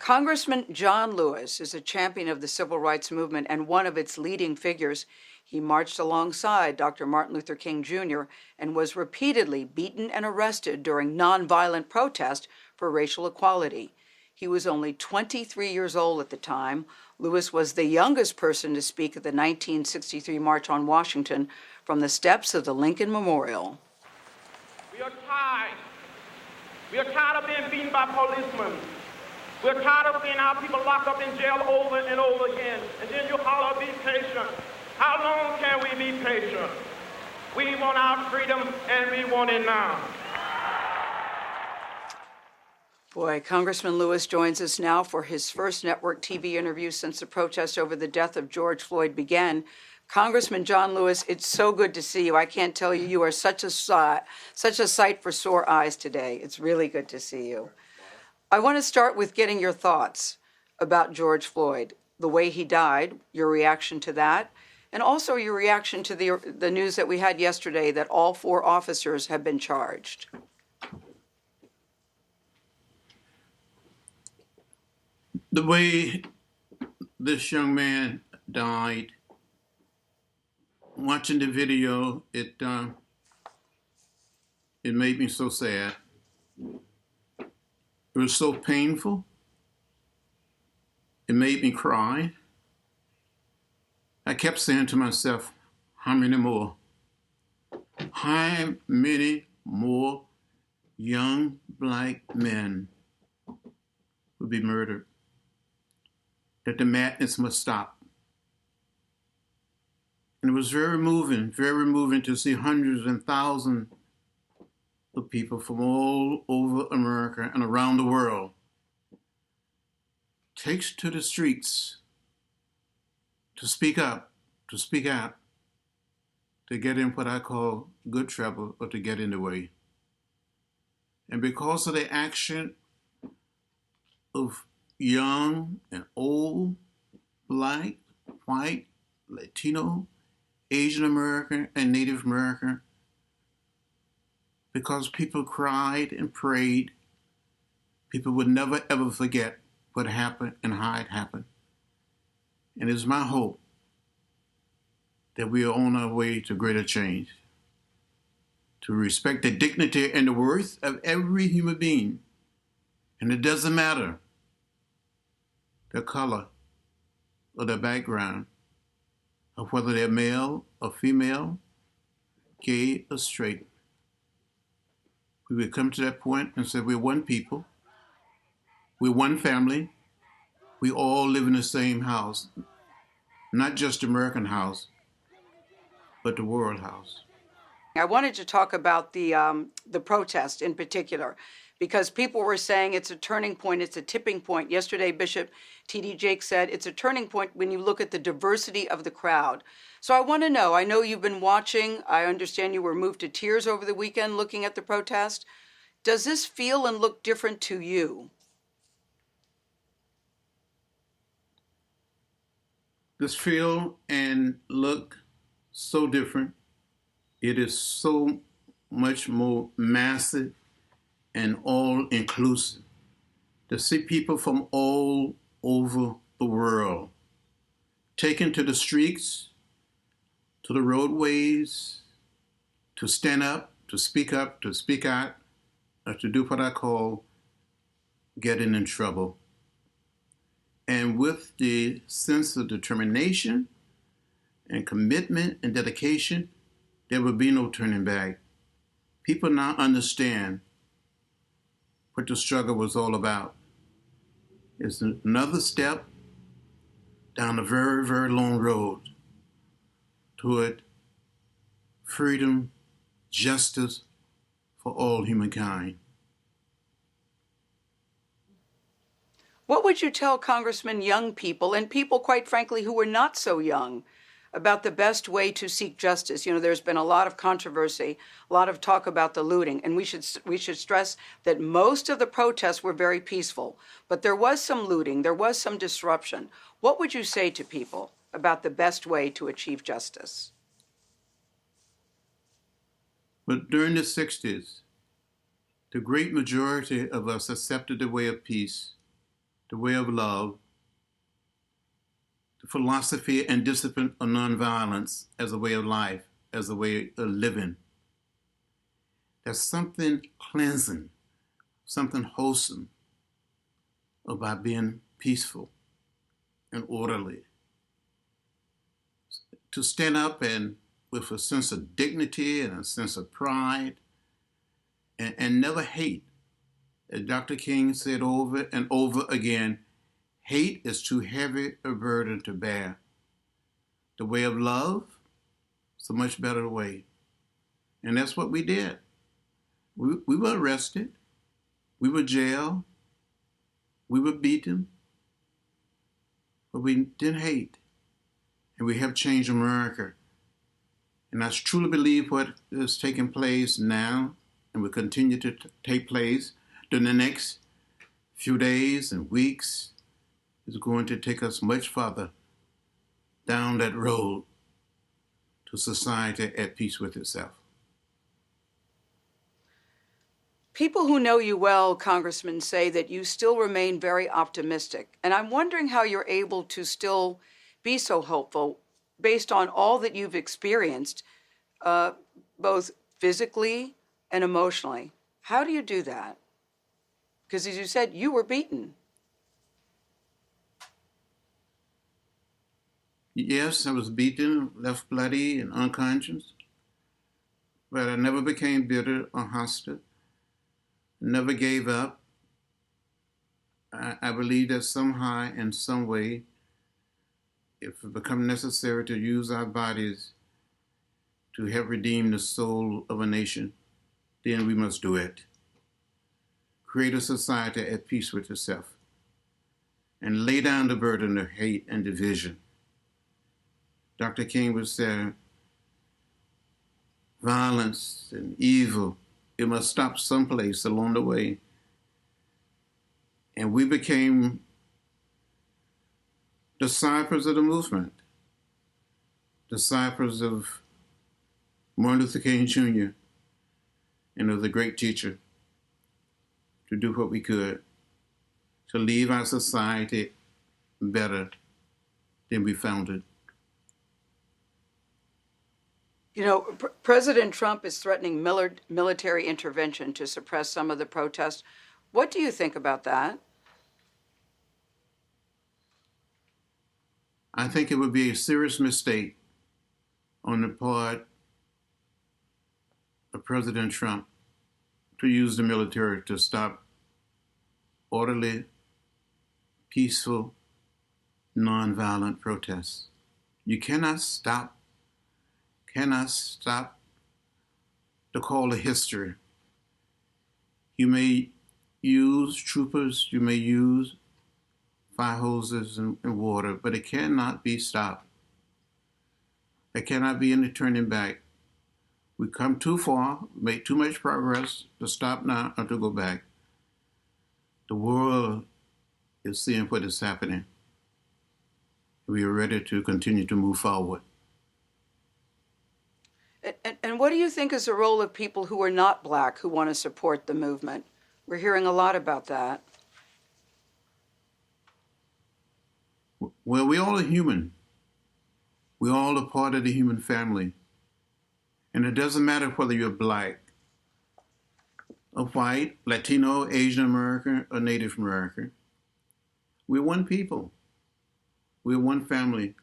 Congressman John Lewis is a champion of the civil rights movement and one of its leading figures. He marched alongside Dr. Martin Luther King Jr. and was repeatedly beaten and arrested during nonviolent protest for racial equality. He was only 23 years old at the time. Lewis was the youngest person to speak at the 1963 March on Washington from the steps of the Lincoln Memorial. We are tired. We are tired of being beaten by policemen. We're tired of seeing our people locked up in jail over and over again. And then you holler, be patient. How long can we be patient? We want our freedom, and we want it now. Boy, Congressman Lewis joins us now for his first network TV interview since the protest over the death of George Floyd began. Congressman John Lewis, it's so good to see you. I can't tell you, you are such a sight for sore eyes today. It's really good to see you. I want to start with getting your thoughts about George Floyd, the way he died, your reaction to that, and also your reaction to the news that we had yesterday that all 4 officers have been charged. The way this young man died, watching the video, it made me so sad. It was so painful. It made me cry. I kept saying to myself, how many more? How many more young black men will be murdered? That the madness must stop. And it was very moving to see hundreds and thousands of people from all over America and around the world takes to the streets to speak up, to speak out, to get in what I call good trouble or to get in the way. And because of the action of young and old, black, white, Latino, Asian American, and Native American, because people cried and prayed, people would never ever forget what happened and how it happened. And it's my hope that we are on our way to greater change, to respect the dignity and the worth of every human being. And it doesn't matter their color or their background, or whether they're male or female, gay or straight. We would come to that point and say, we're one people, we're one family, we all live in the same house, not just the American house, but the world house. I wanted to talk about the protest in particular, because people were saying it's a turning point, it's a tipping point. Yesterday, Bishop T.D. Jakes said it's a turning point when you look at the diversity of the crowd. So I want to know, I know you've been watching, I understand you were moved to tears over the weekend looking at the protest. Does this feel and look different to you? This feel and look so different. It is so much more massive and all-inclusive. To see people from all over the world taken to the streets, to the roadways, to stand up, to speak out, or to do what I call getting in trouble. And with the sense of determination and commitment and dedication, there will be no turning back. People now understand what the struggle was all about. It's another step down a very, very long road toward freedom, justice for all humankind. What would you tell Congressman young people and people, quite frankly, who are not so young about the best way to seek justice? You know, there's been a lot of controversy, a lot of talk about the looting, and we should stress that most of the protests were very peaceful, but there was some looting, there was some disruption. What would you say to people about the best way to achieve justice? But during the 60s, the great majority of us accepted the way of peace. the way of love, the philosophy and discipline of nonviolence as a way of life, as a way of living. There's something cleansing, something wholesome about being peaceful and orderly. To stand up and with a sense of dignity and a sense of pride and never hate. As Dr. King said over and over again, hate is too heavy a burden to bear. The way of love is a much better way. And that's what we did. We were arrested. We were jailed. We were beaten. But we didn't hate. And we have changed America. And I truly believe what is taking place now and will continue to take place during the next few days and weeks is going to take us much further down that road to society at peace with itself. People who know you well, Congressman, say that you still remain very optimistic. And I'm wondering how you're able to still be so hopeful based on all that you've experienced, both physically and emotionally. How do you do that? Because as you said, you were beaten. Yes, I was beaten, left bloody and unconscious, but I never became bitter or hostile, never gave up. I believe that somehow, in some way, if it becomes necessary to use our bodies to help redeem the soul of a nation, then we must do it. Create a society at peace with itself and lay down the burden of hate and division. Dr. King would say, violence and evil, it must stop someplace along the way. And we became disciples of the movement, disciples of Martin Luther King Jr. and of the great teacher, to do what we could to leave our society better than we found it. You know, President Trump is threatening military intervention to suppress some of the protests. What do you think about that? I think it would be a serious mistake on the part of President Trump to use the military to stop orderly, peaceful, nonviolent protests. You cannot stop the call of history. You may use troopers, you may use fire hoses and water, but it cannot be stopped. There cannot be any turning back. We've come too far, made too much progress to stop now or to go back. The world is seeing what is happening. We are ready to continue to move forward. And what do you think is the role of people who are not Black who want to support the movement? We're hearing a lot about that. Well, we all are human. We all are part of the human family. And it doesn't matter whether you're Black, or white, Latino, Asian American, or Native American. We're one people. We're one family.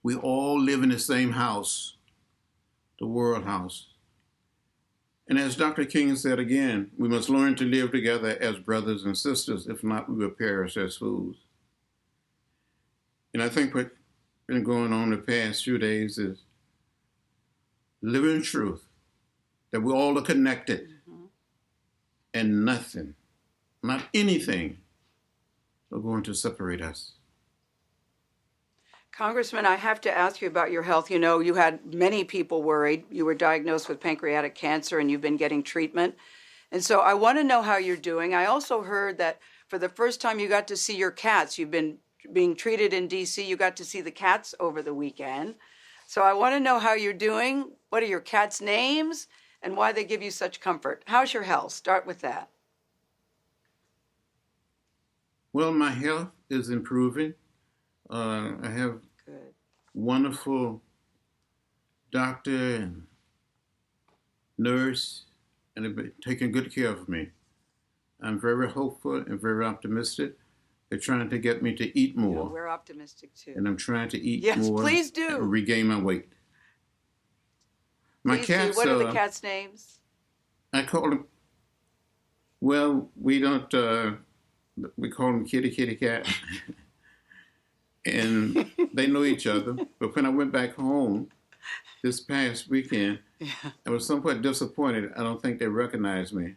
We all live in the same house, the world house. And as Dr. King said again, we must learn to live together as brothers and sisters. If not, we will perish as fools. And I think what's been going on the past few days is living truth, that we all are connected, and nothing, not anything, are going to separate us. Congressman, I have to ask you about your health. You know, you had many people worried. You were diagnosed with pancreatic cancer and you've been getting treatment. And so I want to know how you're doing. I also heard that for the first time you got to see your cats. You've been being treated in D.C. You got to see the cats over the weekend. So I want to know how you're doing. What are your cats' names and why they give you such comfort? How's your health? Start with that. Well, my health is improving. I have Good. wonderful doctor and nurse, and they've been taking good care of me. I'm very hopeful and very optimistic. They're trying to get me to eat more, We're optimistic too. and I'm trying to eat Yes, more. please do. And regain my weight. My Please cats. do. What are the cats' names? I call them. Well, we don't. We call them kitty cat, and they know each other. But when I went back home this past weekend, I was somewhat disappointed. I don't think they recognized me.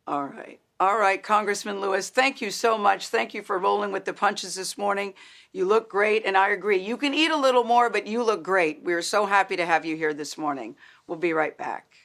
All right. All right, Congressman Lewis, thank you so much. Thank you for rolling with the punches this morning. You look great, and I agree. You can eat a little more, but you look great. We are so happy to have you here this morning. We'll be right back.